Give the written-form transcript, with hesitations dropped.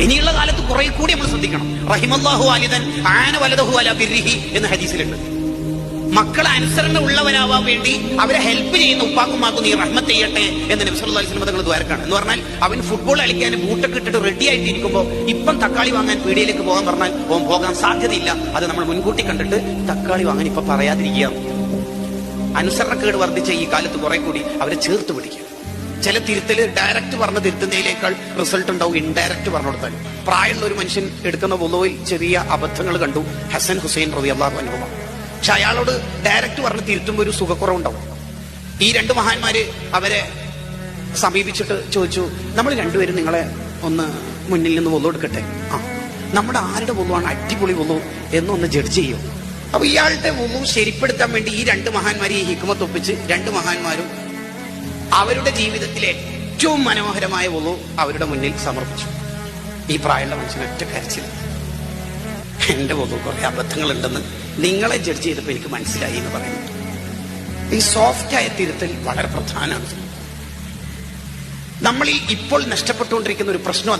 ഇനിയുള്ള കാലത്ത് കുറെ കൂടി നമ്മൾ ശ്രദ്ധിക്കണം. റഹിമല്ലാഹു വാലിദൻ ആന വലദഹു അലാ ബിർരിഹി എന്ന ഹദീസിലുണ്ട്. മക്കളെ അനുസരണ ഉള്ളവരാവാൻ വേണ്ടി അവരെ ഹെൽപ്പ് ചെയ്യുന്ന ഉപ്പാക്കുമാക്കും നീ റഹ്മത്ത് ചെയ്യട്ടെ എന്ന് നബി സല്ലല്ലാഹു അലൈഹി വസല്ലം തങ്ങൾ ദ്വാരക്കാണ്. എന്ന് പറഞ്ഞാൽ അവൻ ഫുട്ബോൾ കളിക്കാൻ ബൂട്ടൊക്കെ ഇട്ടിട്ട് റെഡി ആയിട്ടിരിക്കുമ്പോൾ ഇപ്പം തക്കാളി വാങ്ങാൻ പീടികയിലേക്ക് പോകാൻ പറഞ്ഞാൽ ഓൻ പോകാൻ സാധ്യതയില്ല. അത് നമ്മൾ മുൻകൂട്ടി കണ്ടിട്ട് തക്കാളി വാങ്ങാൻ ഇപ്പൊ പറയാതിരിക്കുക. അനുസരണക്കേട് വർദ്ധിച്ച ഈ കാലത്ത് കുറെ കൂടി അവരെ ചേർത്ത് പിടിക്കുക. ചില തിരുത്തല് ഡയറക്റ്റ് പറഞ്ഞ് തിരുത്തുന്നതിനേക്കാൾ റിസൾട്ട് ഉണ്ടാവും ഇൻഡയറക്റ്റ് പറഞ്ഞു കൊടുത്താൽ. പ്രായമുള്ള ഒരു മനുഷ്യൻ എടുക്കുന്ന വുളുവിൽ ചെറിയ അബദ്ധങ്ങൾ കണ്ടു. ഹസൻ ഹുസൈൻ റളിയല്ലാഹു അൻഹുമ. പക്ഷെ അയാളോട് ഡയറക്റ്റ് പറഞ്ഞ് തിരുത്തുമ്പോൾ ഒരു സുഖക്കുറവുണ്ടാവും. ഈ രണ്ട് മഹാന്മാര് അവരെ സമീപിച്ചിട്ട് ചോദിച്ചു, നമ്മൾ രണ്ടുപേരും നിങ്ങളെ ഒന്ന് മുന്നിൽ നിന്ന് വുളു എടുക്കട്ടെ. നമ്മുടെ ആരുടെ വുളുവാണ് അടിപൊളി വുളു എന്നൊന്ന് ജഡ്ജ് ചെയ്യും. അപ്പൊ ഇയാളുടെ വുളു ശരിപ്പെടുത്താൻ വേണ്ടി ഈ രണ്ട് മഹാന്മാരെ ഈ ഹിക്മത്ത് ഒപ്പിച്ച് രണ്ട് മഹാന്മാരും അവരുടെ ജീവിതത്തിലെ ഏറ്റവും മനോഹരമായ വുളു അവരുടെ മുന്നിൽ സമർപ്പിച്ചു. ഈ പ്രായമുള്ള മനുഷ്യൻ ഒറ്റ കരച്ചിൽ, എന്റെ വുളു കുറെ അബദ്ധങ്ങൾ ഉണ്ടെന്ന് നിങ്ങളെ ജഡ്ജ് ചെയ്തപ്പോൾ എനിക്ക് മനസ്സിലായി എന്ന് പറയുന്നു. ഈ സോഫ്റ്റായ തിരുത്തൽ വളരെ പ്രധാനമാണ്. നമ്മളിൽ ഇപ്പോൾ നഷ്ടപ്പെട്ടുകൊണ്ടിരിക്കുന്ന ഒരു പ്രശ്നം